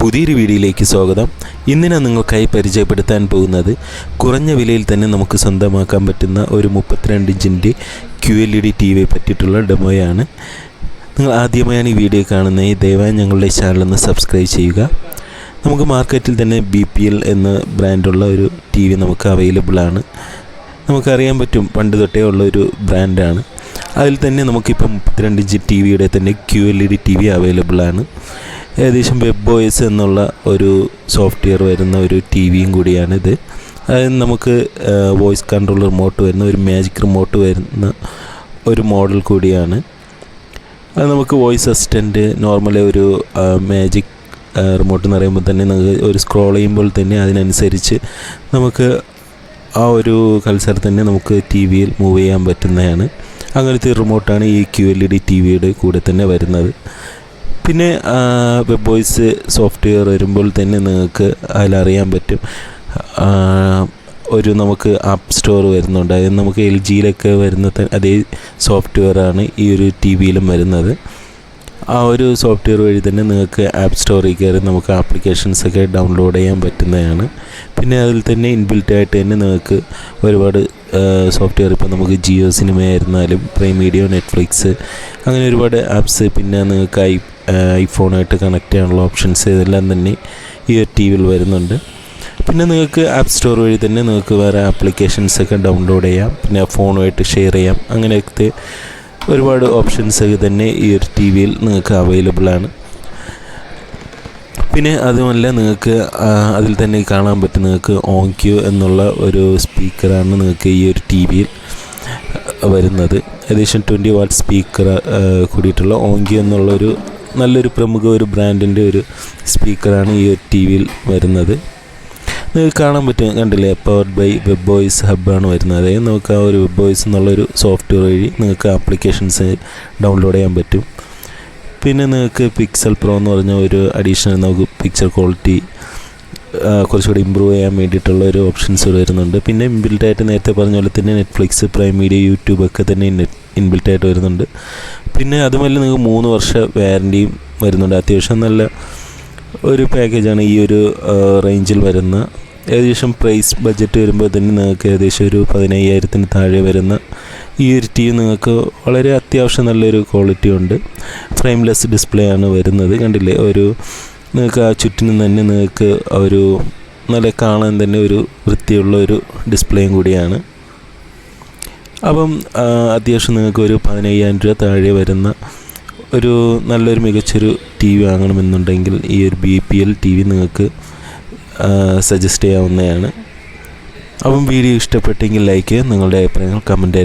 പുതിയൊരു വീഡിയോയിലേക്ക് സ്വാഗതം. ഇന്ന് ഞാൻ നിങ്ങൾക്കായി പരിചയപ്പെടുത്താൻ പോകുന്നത് കുറഞ്ഞ വിലയിൽ തന്നെ നമുക്ക് സ്വന്തമാക്കാൻ പറ്റുന്ന ഒരു 32 ഇഞ്ചിൻ്റെ QLED TV പറ്റിയിട്ടുള്ള ഡെമോയാണ്. നിങ്ങൾ ആദ്യമായാണ് ഈ വീഡിയോ കാണുന്നത്, ദയവായി ഞങ്ങളുടെ ചാനലൊന്ന് സബ്സ്ക്രൈബ് ചെയ്യുക. നമുക്ക് മാർക്കറ്റിൽ തന്നെ BPL എന്ന ബ്രാൻഡുള്ള ഒരു TV നമുക്ക് അവൈലബിൾ ആണ്. നമുക്കറിയാൻ പറ്റും, പണ്ട് തൊട്ടേ ഉള്ള ഒരു ബ്രാൻഡാണ്. അതിൽ തന്നെ നമുക്കിപ്പം 32 ഇഞ്ച് TVയുടെ തന്നെ QLED TV അവൈലബിൾ ആണ്. ഏകദേശം WebOS എന്നുള്ള ഒരു സോഫ്റ്റ്വെയർ വരുന്ന ഒരു TVയും കൂടിയാണിത്. അതായത് നമുക്ക് വോയിസ് കൺട്രോൾ റിമോട്ട് വരുന്ന ഒരു മാജിക് റിമോട്ട് വരുന്ന ഒരു മോഡൽ കൂടിയാണ്. അത് നമുക്ക് വോയിസ് അസിസ്റ്റൻറ്റ് നോർമലി ഒരു മാജിക് റിമോട്ട് എന്ന് പറയുമ്പോൾ തന്നെ നമുക്ക് ഒരു സ്ക്രോൾ ചെയ്യുമ്പോൾ തന്നെ അതിനനുസരിച്ച് നമുക്ക് ആ ഒരു കൾച്ചർ തന്നെ നമുക്ക് TVയിൽ മൂവ് ചെയ്യാൻ പറ്റുന്നതാണ്. അങ്ങനത്തെ റിമോട്ടാണ് ഈ QLED TVയുടെ കൂടെ തന്നെ വരുന്നത്. പിന്നെ WebOS സോഫ്റ്റ്വെയർ വരുമ്പോൾ തന്നെ നിങ്ങൾക്ക് അതിലറിയാൻ പറ്റും, ഒരു നമുക്ക് ആപ്പ് സ്റ്റോർ വരുന്നുണ്ട്. അതായത് നമുക്ക് LGയിലൊക്കെ വരുന്ന അതേ സോഫ്റ്റ്വെയറാണ് ഈ ഒരു TVയിലും വരുന്നത്. ആ ഒരു സോഫ്റ്റ്വെയർ വഴി തന്നെ നിങ്ങൾക്ക് ആപ്പ് സ്റ്റോറിൽ കയറി നമുക്ക് ആപ്ലിക്കേഷൻസൊക്കെ ഡൗൺലോഡ് ചെയ്യാൻ പറ്റുന്നതാണ്. പിന്നെ അതിൽ തന്നെ ഇൻബിൽറ്റായിട്ട് തന്നെ നിങ്ങൾക്ക് ഒരുപാട് സോഫ്റ്റ്വെയർ, ഇപ്പോൾ നമുക്ക് ജിയോ സിനിമ ആയിരുന്നാലും പ്രൈം വീഡിയോ, നെറ്റ്ഫ്ലിക്സ്, അങ്ങനെ ഒരുപാട് ആപ്സ്, പിന്നെ നിങ്ങൾക്ക് ഐഫോണായിട്ട് കണക്ട് ചെയ്യാനുള്ള ഓപ്ഷൻസ്, ഇതെല്ലാം തന്നെ ഈ ഒരു TVയിൽ വരുന്നുണ്ട്. പിന്നെ നിങ്ങൾക്ക് ആപ്പ് സ്റ്റോർ വഴി തന്നെ നിങ്ങൾക്ക് വേറെ ആപ്ലിക്കേഷൻസൊക്കെ ഡൗൺലോഡ് ചെയ്യാം, പിന്നെ ഫോണുമായിട്ട് ഷെയർ ചെയ്യാം. അങ്ങനെയൊക്കെ ഒരുപാട് ഓപ്ഷൻസ് തന്നെ ഈ ഒരു TVയിൽ നിങ്ങൾക്ക് അവൈലബിൾ ആണ്. പിന്നെ അതുമല്ല, നിങ്ങൾക്ക് അതിൽ തന്നെ കാണാൻ പറ്റും, നിങ്ങൾക്ക് OnQ എന്നുള്ള ഒരു സ്പീക്കറാണ് നിങ്ങൾക്ക് ഈ ഒരു TVയിൽ വരുന്നത്. ഏകദേശം 20 വാട്ട് സ്പീക്കർ കൂടിയിട്ടുള്ള OnQ എന്നുള്ളൊരു നല്ലൊരു പ്രമുഖ ഒരു ബ്രാൻഡിൻ്റെ ഒരു സ്പീക്കറാണ് ഈ ഒരു TVയിൽ വരുന്നത്. നിങ്ങൾക്ക് കാണാൻ പറ്റും, കണ്ടില്ലേ, പവർഡ് ബൈ WebOS ഹബ്ബാണ് വരുന്നത്. അതായത് നമുക്ക് ആ ഒരു WebOS എന്നുള്ളൊരു സോഫ്റ്റ്വെയർ വഴി നിങ്ങൾക്ക് ആപ്ലിക്കേഷൻസ് ഡൗൺലോഡ് ചെയ്യാൻ പറ്റും. പിന്നെ നിങ്ങൾക്ക് പിക്സൽ പ്രോ എന്ന് പറഞ്ഞ ഒരു അഡീഷണൽ നമുക്ക് പിക്ചർ ക്വാളിറ്റി കുറച്ചുകൂടി ഇമ്പ്രൂവ് ചെയ്യാൻ വേണ്ടിയിട്ടുള്ള ഒരു ഓപ്ഷൻസ് വരുന്നുണ്ട്. പിന്നെ ഇൻബിൽറ്റായിട്ട് നേരത്തെ പറഞ്ഞ പോലെ തന്നെ നെറ്റ്ഫ്ലിക്സ്, പ്രൈം വീഡിയോ, യൂട്യൂബ് ഒക്കെ തന്നെ ഇൻബിൽറ്റായിട്ട് വരുന്നുണ്ട്. പിന്നെ അതുമല്ല നിങ്ങൾക്ക് 3 വർഷ വാറൻറ്റിയും വരുന്നുണ്ട്. അത്യാവശ്യം നല്ല ഒരു പാക്കേജാണ് ഈ ഒരു റേഞ്ചിൽ വരുന്ന. ഏകദേശം പ്രൈസ് ബഡ്ജറ്റ് വരുമ്പോൾ തന്നെ നിങ്ങൾക്ക് ഏകദേശം ഒരു 15,000-ന് താഴെ വരുന്ന ഈ ഒരു TV നിങ്ങൾക്ക് വളരെ അത്യാവശ്യം നല്ലൊരു ക്വാളിറ്റി ഉണ്ട്. ഫ്രെയിംലെസ് ഡിസ്പ്ലേ ആണ് വരുന്നത്. കണ്ടില്ലേ, ഒരു നിങ്ങൾക്ക് ആ ചുറ്റിനും തന്നെ നിങ്ങൾക്ക് ഒരു നല്ല കാണാൻ തന്നെ ഒരു വൃത്തിയുള്ള ഒരു ഡിസ്പ്ലേയും കൂടിയാണ്. അപ്പം അത്യാവശ്യം നിങ്ങൾക്ക് ഒരു 15,000 രൂപ താഴെ വരുന്ന ഒരു നല്ലൊരു മികച്ചൊരു TV വാങ്ങണമെന്നുണ്ടെങ്കിൽ ഈ ഒരു BPL TV നിങ്ങൾക്ക് സജസ്റ്റ് ചെയ്യാവുന്നതാണ്. അപ്പം വീഡിയോ ഇഷ്ടപ്പെട്ടെങ്കിൽ ലൈക്ക് ചെയ്യുക, നിങ്ങളുടെ അഭിപ്രായങ്ങൾ കമൻറ്റ്